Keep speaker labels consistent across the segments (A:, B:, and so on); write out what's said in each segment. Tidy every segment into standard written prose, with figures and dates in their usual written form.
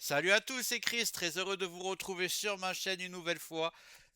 A: Salut à tous, c'est Chris, très heureux de vous retrouver sur ma chaîne une nouvelle fois.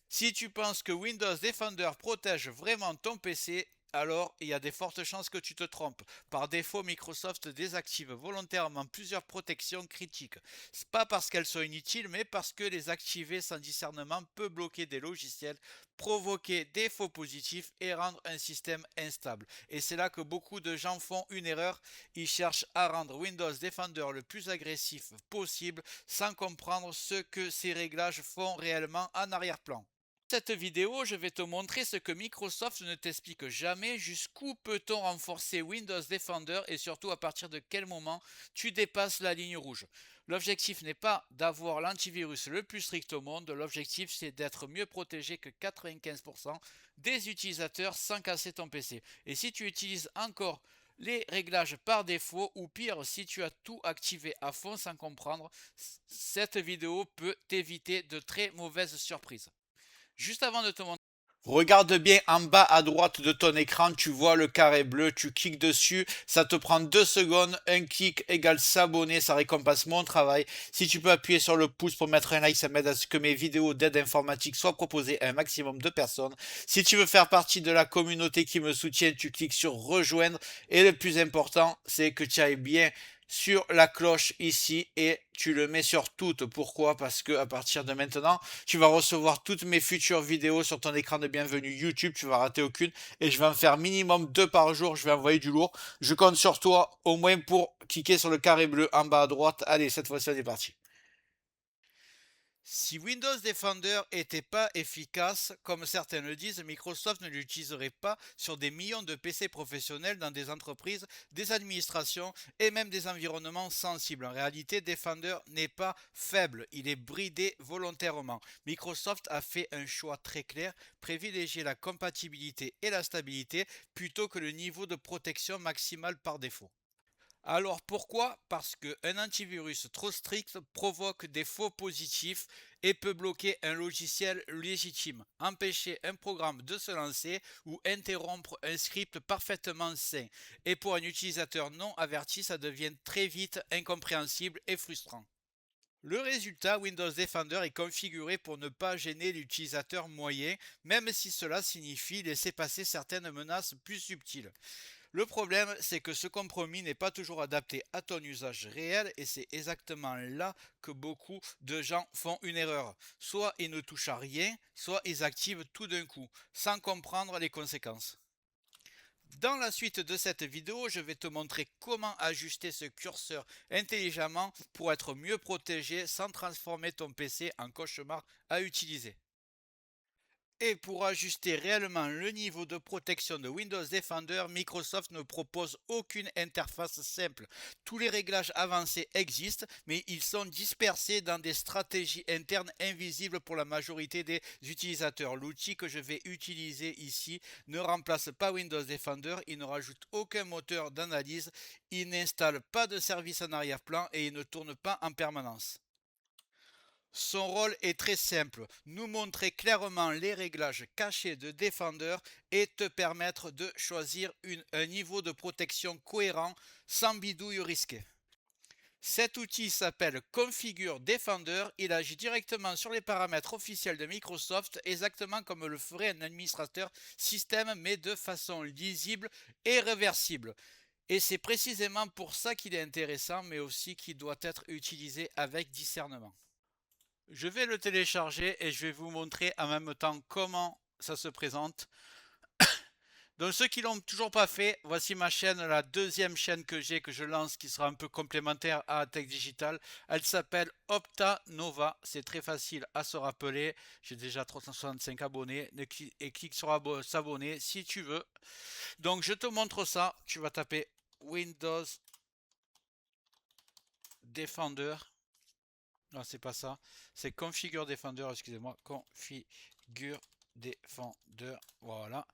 A: Si tu penses que Windows Defender protège vraiment ton PC, alors il y a des fortes chances que tu te trompes. Par défaut, Microsoft désactive volontairement plusieurs protections critiques. C'est pas parce qu'elles sont inutiles, mais parce que les activer sans discernement peut bloquer des logiciels, provoquer des faux positifs et rendre un système instable. Et c'est là que beaucoup de gens font une erreur. Ils cherchent à rendre Windows Defender le plus agressif possible sans comprendre ce que ces réglages font réellement en arrière-plan. Dans cette vidéo, je vais te montrer ce que Microsoft ne t'explique jamais, jusqu'où peut-on renforcer Windows Defender et surtout à partir de quel moment tu dépasses la ligne rouge. L'objectif n'est pas d'avoir l'antivirus le plus strict au monde, l'objectif c'est d'être mieux protégé que 95% des utilisateurs sans casser ton PC. Et si tu utilises encore les réglages par défaut ou pire si tu as tout activé à fond sans comprendre, cette vidéo peut t'éviter de très mauvaises surprises. Juste avant de te montrer, regarde bien en bas à droite de ton écran, tu vois le carré bleu, tu cliques dessus, ça te prend 2 secondes, un clic égale s'abonner, ça récompense mon travail. Si tu peux appuyer sur le pouce pour mettre un like, ça m'aide à ce que mes vidéos d'aide informatique soient proposées à un maximum de personnes. Si tu veux faire partie de la communauté qui me soutient, tu cliques sur rejoindre et le plus important, c'est que tu ailles bien sur la cloche ici et tu le mets sur toutes. Pourquoi? Parce que à partir de maintenant, tu vas recevoir toutes mes futures vidéos sur ton écran de bienvenue YouTube. Tu vas rater aucune et je vais en faire minimum 2 par jour. Je vais envoyer du lourd. Je compte sur toi au moins pour cliquer sur le carré bleu en bas à droite. Allez, cette fois-ci, on est parti. Si Windows Defender n'était pas efficace, comme certains le disent, Microsoft ne l'utiliserait pas sur des millions de PC professionnels dans des entreprises, des administrations et même des environnements sensibles. En réalité, Defender n'est pas faible, il est bridé volontairement. Microsoft a fait un choix très clair, privilégier la compatibilité et la stabilité plutôt que le niveau de protection maximale par défaut. Alors pourquoi? Parce qu'un antivirus trop strict provoque des faux positifs et peut bloquer un logiciel légitime, empêcher un programme de se lancer ou interrompre un script parfaitement sain. Et pour un utilisateur non averti, ça devient très vite incompréhensible et frustrant. Le résultat, Windows Defender est configuré pour ne pas gêner l'utilisateur moyen, même si cela signifie laisser passer certaines menaces plus subtiles. Le problème, c'est que ce compromis n'est pas toujours adapté à ton usage réel et c'est exactement là que beaucoup de gens font une erreur. Soit ils ne touchent à rien, soit ils activent tout d'un coup, sans comprendre les conséquences. Dans la suite de cette vidéo, je vais te montrer comment ajuster ce curseur intelligemment pour être mieux protégé sans transformer ton PC en cauchemar à utiliser. Et pour ajuster réellement le niveau de protection de Windows Defender, Microsoft ne propose aucune interface simple. Tous les réglages avancés existent, mais ils sont dispersés dans des stratégies internes invisibles pour la majorité des utilisateurs. L'outil que je vais utiliser ici ne remplace pas Windows Defender, il ne rajoute aucun moteur d'analyse, il n'installe pas de service en arrière-plan et il ne tourne pas en permanence. Son rôle est très simple, nous montrer clairement les réglages cachés de Defender et te permettre de choisir un niveau de protection cohérent sans bidouille risquée. Cet outil s'appelle Configure Defender, il agit directement sur les paramètres officiels de Microsoft, exactement comme le ferait un administrateur système, mais de façon lisible et réversible. Et c'est précisément pour ça qu'il est intéressant, mais aussi qu'il doit être utilisé avec discernement. Je vais le télécharger et je vais vous montrer en même temps comment ça se présente. Donc ceux qui l'ont toujours pas fait, voici ma chaîne, la deuxième chaîne que j'ai, que je lance, qui sera un peu complémentaire à Tech Digital. Elle s'appelle Opta Nova. C'est très facile à se rappeler. J'ai déjà 365 abonnés. Et clique sur s'abonner si tu veux. Donc je te montre ça. Tu vas taper Windows Defender. Non, c'est pas ça. C'est Configure Defender, excusez-moi. Configure Defender. Voilà.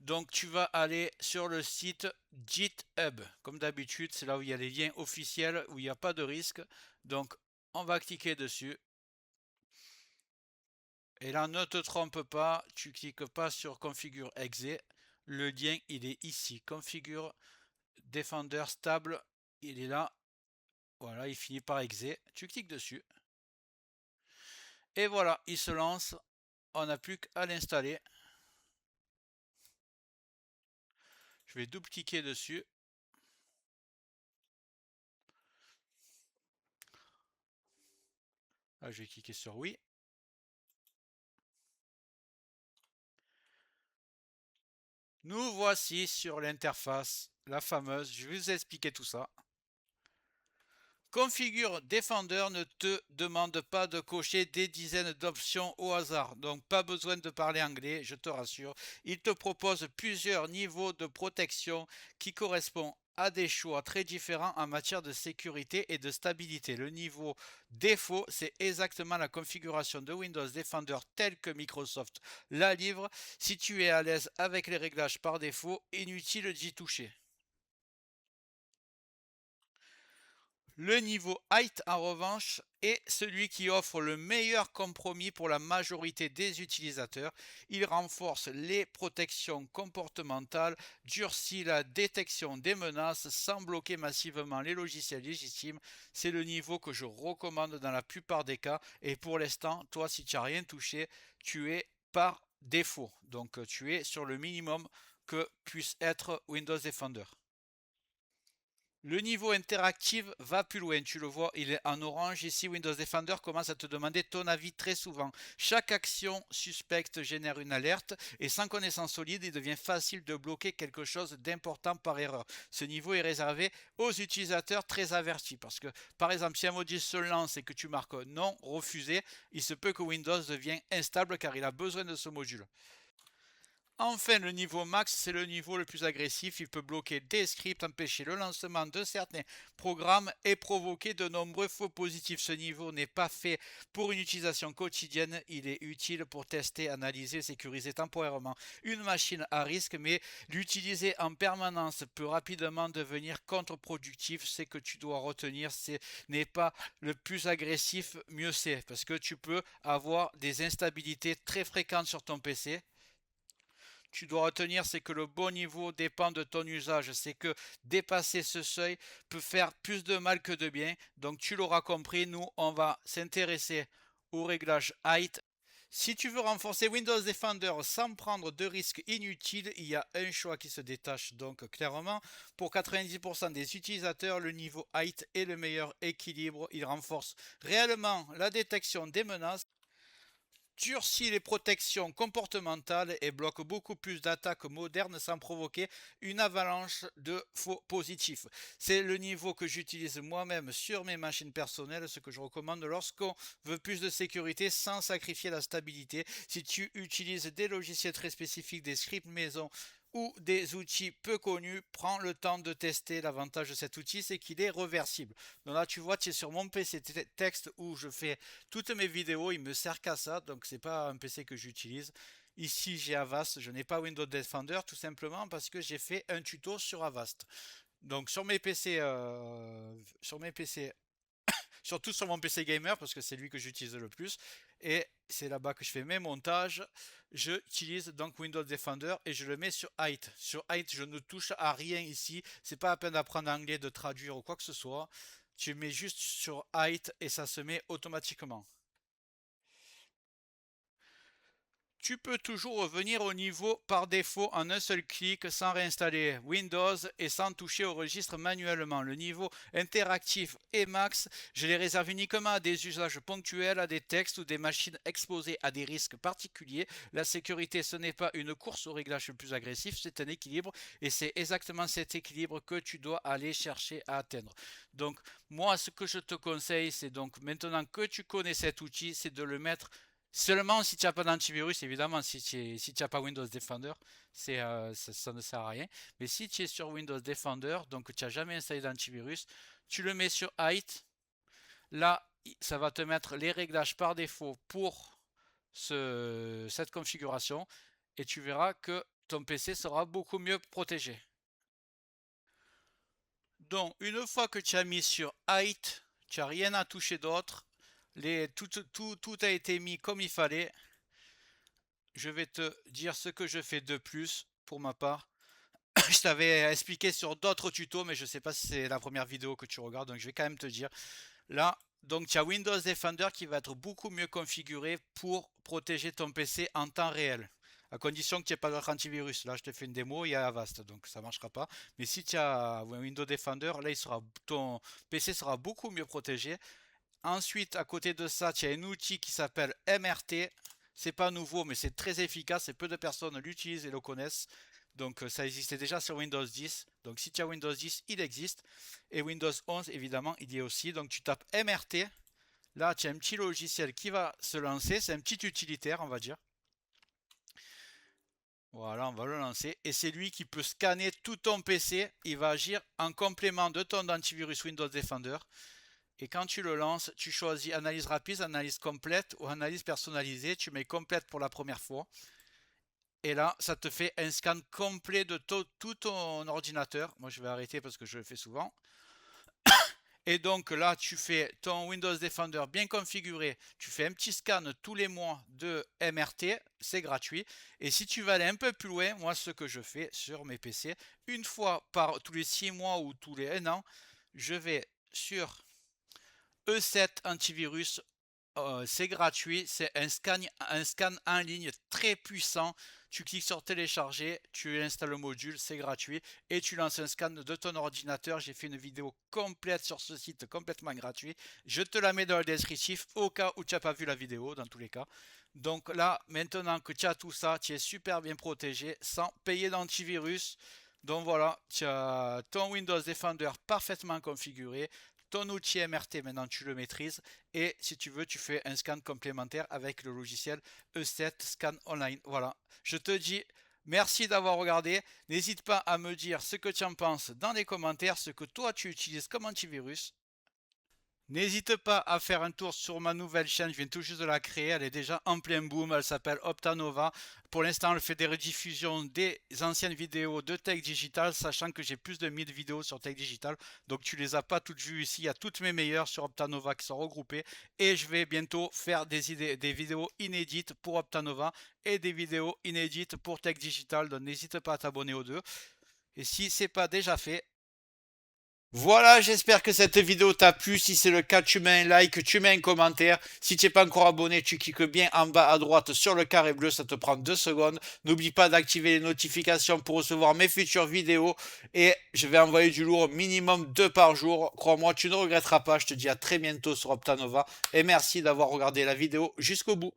A: Donc, tu vas aller sur le site GitHub. Comme d'habitude, c'est là où il y a les liens officiels, où il n'y a pas de risque. Donc, on va cliquer dessus. Et là, ne te trompe pas, tu cliques pas sur Configure Exe. Le lien, il est ici. Configure Defender stable, il est là. Voilà, il finit par exe. Tu cliques dessus. Et voilà, il se lance. On n'a plus qu'à l'installer. Je vais double-cliquer dessus. Là, je vais cliquer sur oui. Nous voici sur l'interface, la fameuse. Je vais vous expliquer tout ça. Configure Defender ne te demande pas de cocher des dizaines d'options au hasard, donc pas besoin de parler anglais, je te rassure. Il te propose plusieurs niveaux de protection qui correspondent à des choix très différents en matière de sécurité et de stabilité. Le niveau défaut, c'est exactement la configuration de Windows Defender telle que Microsoft la livre. Si tu es à l'aise avec les réglages par défaut, inutile d'y toucher. Le niveau height, en revanche, est celui qui offre le meilleur compromis pour la majorité des utilisateurs. Il renforce les protections comportementales, durcit la détection des menaces sans bloquer massivement les logiciels légitimes. C'est le niveau que je recommande dans la plupart des cas. Et pour l'instant, toi, si tu n'as rien touché, tu es par défaut. Donc, tu es sur le minimum que puisse être Windows Defender. Le niveau interactif va plus loin, tu le vois, il est en orange. Ici, Windows Defender commence à te demander ton avis très souvent. Chaque action suspecte génère une alerte et sans connaissance solide, il devient facile de bloquer quelque chose d'important par erreur. Ce niveau est réservé aux utilisateurs très avertis parce que, par exemple, si un module se lance et que tu marques non, refusé, il se peut que Windows devienne instable car il a besoin de ce module. Enfin, le niveau max, c'est le niveau le plus agressif. Il peut bloquer des scripts, empêcher le lancement de certains programmes et provoquer de nombreux faux positifs. Ce niveau n'est pas fait pour une utilisation quotidienne. Il est utile pour tester, analyser, sécuriser temporairement une machine à risque, mais l'utiliser en permanence peut rapidement devenir contre-productif. C'est que tu dois retenir, ce n'est pas le plus agressif, mieux c'est, parce que tu peux avoir des instabilités très fréquentes sur ton PC. Tu dois retenir, c'est que le bon niveau dépend de ton usage. C'est que dépasser ce seuil peut faire plus de mal que de bien. Donc tu l'auras compris, nous, on va s'intéresser au réglage height. Si tu veux renforcer Windows Defender sans prendre de risques inutiles, il y a un choix qui se détache donc clairement. Pour 90% des utilisateurs, le niveau height est le meilleur équilibre. Il renforce réellement la détection des menaces, durcit les protections comportementales et bloque beaucoup plus d'attaques modernes sans provoquer une avalanche de faux positifs. C'est le niveau que j'utilise moi-même sur mes machines personnelles, ce que je recommande lorsqu'on veut plus de sécurité sans sacrifier la stabilité. Si tu utilises des logiciels très spécifiques, des scripts maison ou des outils peu connus, prends le temps de tester. L'avantage de cet outil, c'est qu'il est réversible. Donc là, tu vois, tu es sur mon PC texte où je fais toutes mes vidéos, il me sert qu'à ça, donc c'est pas un PC que j'utilise. Ici, j'ai Avast, je n'ai pas Windows Defender tout simplement parce que j'ai fait un tuto sur Avast. Donc sur mes PC surtout sur mon PC gamer parce que c'est lui que j'utilise le plus et c'est là-bas que je fais mes montages. J'utilise donc Windows Defender et je le mets sur height. Sur height, je ne touche à rien ici. C'est pas la peine d'apprendre anglais, de traduire ou quoi que ce soit. Tu mets juste sur height et ça se met automatiquement. Tu peux toujours revenir au niveau par défaut en un seul clic sans réinstaller Windows et sans toucher au registre manuellement. Le niveau interactif et max, je les réserve uniquement à des usages ponctuels, à des textes ou des machines exposées à des risques particuliers. La sécurité, ce n'est pas une course au réglage le plus agressif, c'est un équilibre et c'est exactement cet équilibre que tu dois aller chercher à atteindre. Donc moi, ce que je te conseille, c'est donc maintenant que tu connais cet outil, c'est de le mettre seulement si tu n'as pas d'antivirus, évidemment, si tu n'as pas Windows Defender, ça ne sert à rien. Mais si tu es sur Windows Defender, donc tu n'as jamais installé d'antivirus, tu le mets sur height. Là, ça va te mettre les réglages par défaut pour cette configuration. Et tu verras que ton PC sera beaucoup mieux protégé. Donc, une fois que tu as mis sur height, tu n'as rien à toucher d'autre. Tout a été mis comme il fallait. Je vais te dire ce que je fais de plus pour ma part. je t'avais expliqué sur d'autres tutos, mais je sais pas si c'est la première vidéo que tu regardes, donc je vais quand même te dire. Là, donc tu as Windows Defender qui va être beaucoup mieux configuré pour protéger ton PC en temps réel. À condition que tu n'aies pas d'autre antivirus. Là, je te fais une démo, il y a Avast, donc ça ne marchera pas. Mais si tu as Windows Defender, là, ton PC sera beaucoup mieux protégé. Ensuite, à côté de ça, tu as un outil qui s'appelle MRT. C'est pas nouveau, mais c'est très efficace et peu de personnes l'utilisent et le connaissent. Donc ça existait déjà sur Windows 10. Donc si tu as Windows 10, il existe. Et Windows 11, évidemment, il y est aussi. Donc tu tapes MRT. Là, tu as un petit logiciel qui va se lancer. C'est un petit utilitaire, on va dire. Voilà, on va le lancer. Et c'est lui qui peut scanner tout ton PC. Il va agir en complément de ton antivirus Windows Defender. Et quand tu le lances, tu choisis analyse rapide, analyse complète ou analyse personnalisée. Tu mets complète pour la première fois. Et là, ça te fait un scan complet de tout ton ordinateur. Moi, je vais arrêter parce que je le fais souvent. Et donc là, tu fais ton Windows Defender bien configuré. Tu fais un petit scan tous les mois de MRT. C'est gratuit. Et si tu veux aller un peu plus loin, moi, ce que je fais sur mes PC, une fois par tous les 6 mois ou tous les 1 an, je vais sur E7 antivirus. C'est gratuit, c'est un scan en ligne très puissant. Tu cliques sur télécharger, tu installes le module, c'est gratuit et tu lances un scan de ton ordinateur. J'ai fait une vidéo complète sur ce site, complètement gratuit. Je te la mets dans le descriptif au cas où tu n'as pas vu la vidéo, dans tous les cas. Donc là, maintenant que tu as tout ça, tu es super bien protégé sans payer d'antivirus. Donc voilà, tu as ton Windows Defender parfaitement configuré. Ton outil MRT, maintenant tu le maîtrises. Et si tu veux, tu fais un scan complémentaire avec le logiciel E7 Scan Online. Voilà. Je te dis merci d'avoir regardé. N'hésite pas à me dire ce que tu en penses dans les commentaires, ce que toi tu utilises comme antivirus. N'hésite pas à faire un tour sur ma nouvelle chaîne, je viens tout juste de la créer, elle est déjà en plein boom, elle s'appelle Optanova. Pour l'instant, elle fait des rediffusions des anciennes vidéos de Tech Digital, sachant que j'ai plus de 1000 vidéos sur Tech Digital, donc tu les as pas toutes vues ici, il y a toutes mes meilleures sur Optanova qui sont regroupées. Et je vais bientôt faire des vidéos inédites pour Optanova et des vidéos inédites pour Tech Digital, donc n'hésite pas à t'abonner aux deux. Et si ce n'est pas déjà fait, voilà, j'espère que cette vidéo t'a plu. Si c'est le cas, tu mets un like, tu mets un commentaire. Si tu n'es pas encore abonné, tu cliques bien en bas à droite sur le carré bleu, ça te prend 2 secondes. N'oublie pas d'activer les notifications pour recevoir mes futures vidéos. Et je vais envoyer du lourd minimum 2 par jour. Crois-moi, tu ne regretteras pas. Je te dis à très bientôt sur Optanova. Et merci d'avoir regardé la vidéo jusqu'au bout.